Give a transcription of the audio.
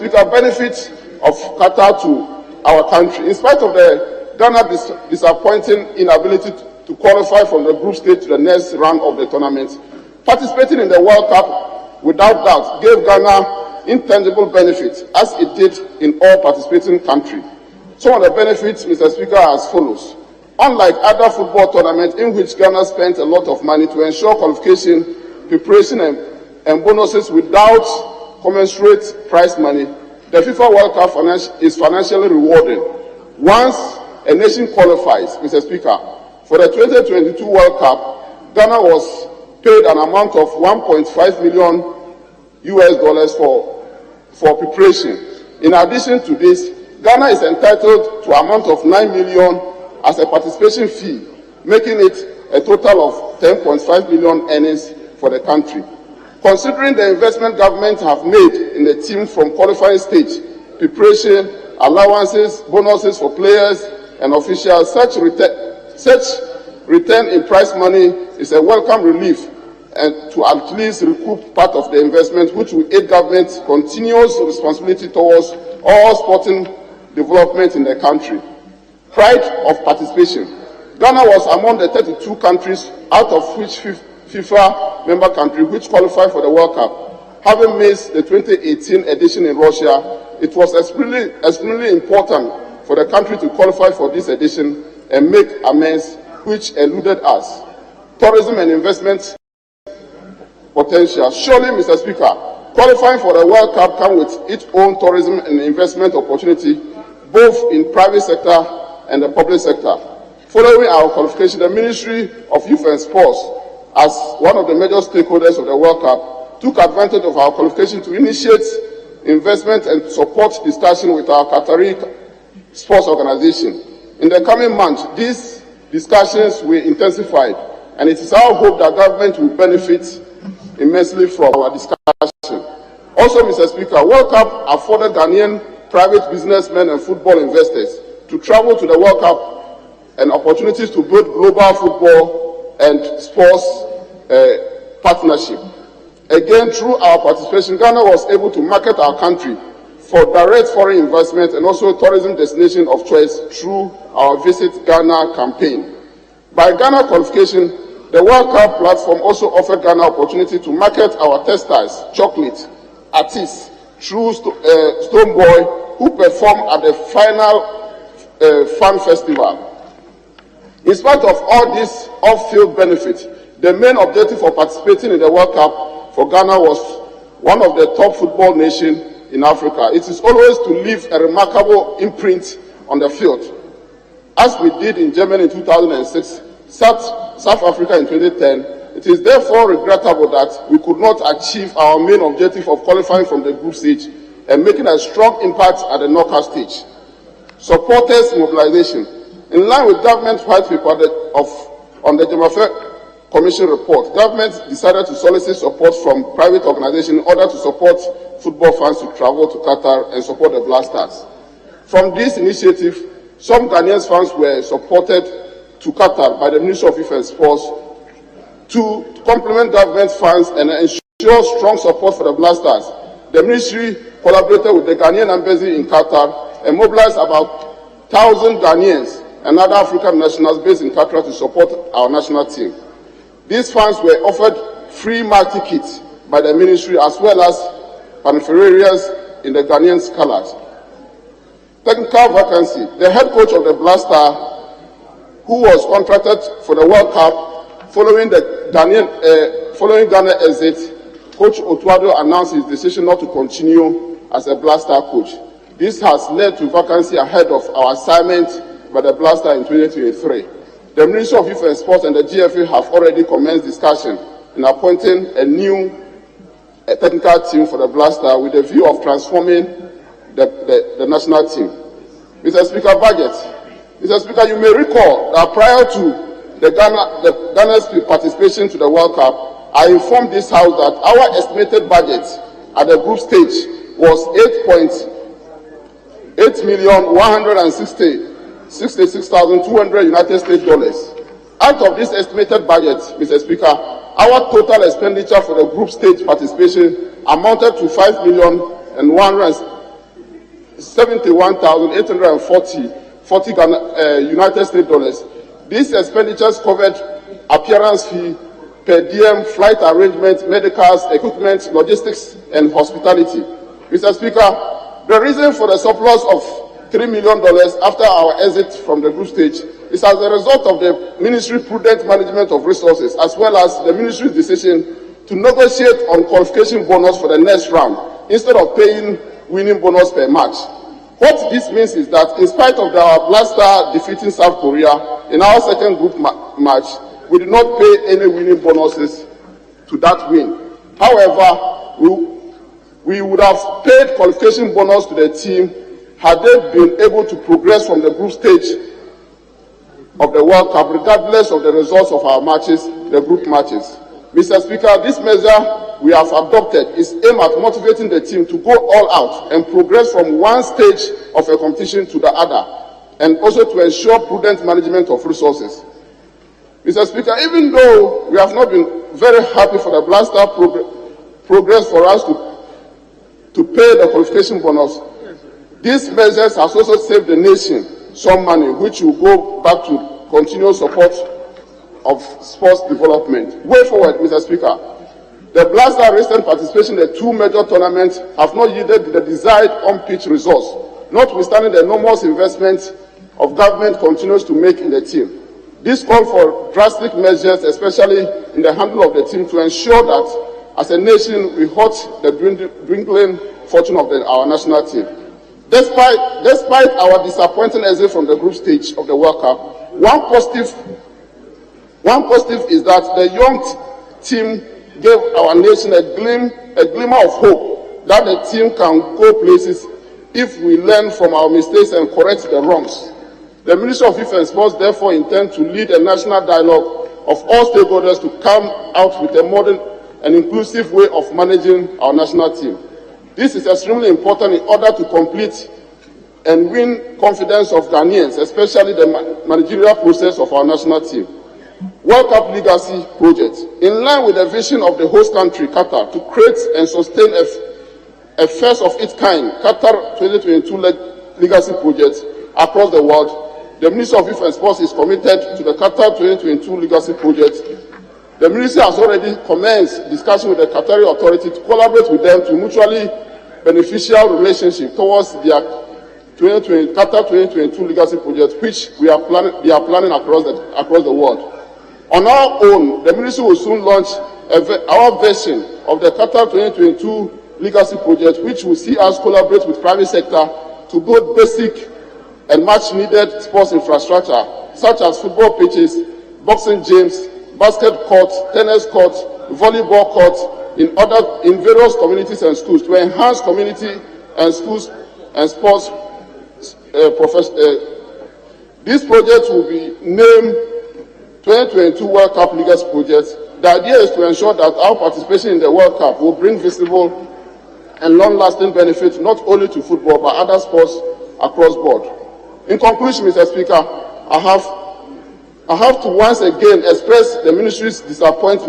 Speaker, benefits of Qatar to our country. In spite of the Ghana's disappointing inability to qualify from the group stage to the next round of the tournament, participating in the World Cup without doubt gave Ghana intangible benefits, as it did in all participating countries. Some of the benefits, Mr. Speaker, are as follows. Unlike other football tournaments in which Ghana spent a lot of money to ensure qualification, preparation, and bonuses without commensurate prize money, the FIFA World Cup is financially rewarding. Once a nation qualifies, Mr. Speaker, for the 2022 World Cup, Ghana was paid an amount of $1.5 million for preparation. In addition to this, Ghana is entitled to an amount of $9 million as a participation fee, making it a total of $10.5 million earnings for the country. Considering the investment government have made in the team from qualifying stage, preparation, allowances, bonuses for players and officials, such return in prize money is a welcome relief and to at least recoup part of the investment, which will aid government's continuous responsibility towards all sporting development in the country. Pride of participation. Ghana was among the 32 countries out of which FIFA member country which qualified for the World Cup. Having missed the 2018 edition in Russia, it was extremely important for the country to qualify for this edition and make amends which eluded us. Tourism and investment potential. Surely, Mr. Speaker, qualifying for the World Cup comes with its own tourism and investment opportunity, both in private sector and the public sector. Following our qualification, the Ministry of Youth and Sports, as one of the major stakeholders of the World Cup, took advantage of our qualification to initiate investment and support discussion with our Qatari sports organization. In the coming months, these discussions will intensify, and it is our hope that government will benefit immensely from our discussion. Also, Mr. Speaker, World Cup afforded Ghanaian private businessmen and football investors to travel to the World Cup and opportunities to build global football and sports partnership. Again, through our participation, Ghana was able to market our country for direct foreign investment and also tourism destination of choice through our Visit Ghana campaign. By Ghana qualification, the World Cup platform also offered Ghana opportunity to market our textiles, chocolate, artists through Stoneboy, who performed at the final fan festival. In spite of all these off-field benefits, the main objective for participating in the World Cup for Ghana was one of the top football nations in Africa. It is always to leave a remarkable imprint on the field, as we did in Germany in 2006, South Africa in 2010. It is therefore regrettable that we could not achieve our main objective of qualifying from the group stage and making a strong impact at the knockout stage. Supporters mobilization. In line with government's white paper on the Jemafe Commission report, government decided to solicit support from private organizations in order to support football fans to travel to Qatar and support the Black Stars. From this initiative, some Ghanaian fans were supported to Qatar by the Ministry of Youth and Sports to complement government funds and ensure strong support for the Black Stars. The ministry collaborated with the Ghanaian embassy in Qatar and mobilized about 1,000 Ghanaians and other African nationals based in Qatar to support our national team. These funds were offered free match tickets by the ministry as well as paraphernalia in the Ghanaian colors. Technical vacancy. The head coach of the Black Star, who was contracted for the World Cup following Ghana exit, Coach Otuado announced his decision not to continue as a Black Star coach. This has led to vacancy ahead of our assignment by the Black Star in 2023. The Ministry of Youth and Sports and the GFA have already commenced discussion in appointing a new technical team for the Black Star with the view of transforming the national team. Mr. Speaker, budget. Mr. Speaker, you may recall that prior to Ghana's participation to the World Cup, I informed this House that our estimated budget at the group stage was $8,166,200 United States dollars. Out of this estimated budget, Mr. Speaker, our total expenditure for the group stage participation amounted to $5,166,200 $71,840 United States dollars. These expenditures covered appearance fee, per diem, flight arrangements, medicals, equipment, logistics, and hospitality. Mr. Speaker, the reason for the surplus of $3 million after our exit from the group stage is as a result of the ministry's prudent management of resources, as well as the ministry's decision to negotiate on qualification bonus for the next round instead of paying winning bonus per match. What this means is that in spite of our Black Star defeating South Korea in our second group match, we did not pay any winning bonuses to that win. However, we would have paid qualification bonus to the team had they been able to progress from the group stage of the World Cup, regardless of the results of our matches, the group matches. Mr. Speaker, this measure we have adopted is aimed at motivating the team to go all out and progress from one stage of a competition to the other, and also to ensure prudent management of resources. Mr. Speaker, even though we have not been very happy for the Black Star progress for us to pay the qualification bonus, these measures have also saved the nation some money, which will go back to continual support of sports development. Way forward, Mr. Speaker. The Black Star recent participation in the two major tournaments have not yielded the desired on-pitch results, notwithstanding the enormous investment of government continues to make in the team. This calls for drastic measures, especially in the handling of the team, to ensure that, as a nation, we halt the dwindling fortune of our national team. Despite our disappointing exit from the group stage of the World Cup, one positive is that the young team gave our nation a glimmer of hope that the team can go places if we learn from our mistakes and correct the wrongs. The Ministry of Youth and Sports therefore intends to lead a national dialogue of all stakeholders to come out with a modern and inclusive way of managing our national team. This is extremely important in order to complete and win confidence of Ghanaians, especially the managerial process of our national team. World Cup Legacy Project. In line with the vision of the host country, Qatar, to create and sustain a first of its kind Qatar 2022 Legacy Project across the world, the Ministry of Youth and Sports is committed to the Qatar 2022 Legacy Project. The Ministry has already commenced discussion with the Qatari authority to collaborate with them to mutually beneficial relationship towards their Qatar 2022 Legacy Project, which they are planning across the world. On our own, the Ministry will soon launch our version of the Qatar 2022 Legacy Project, which will see us collaborate with private sector to build basic and much-needed sports infrastructure, such as football pitches, boxing gyms, basket courts, tennis courts, volleyball courts, in various communities and schools to enhance community and schools and sports This project will be named 2022 World Cup Legacy Project. The idea is to ensure that our participation in the World Cup will bring visible and long-lasting benefits not only to football but other sports across board. In conclusion, Mr. Speaker, I have to once again express the Ministry's disappointment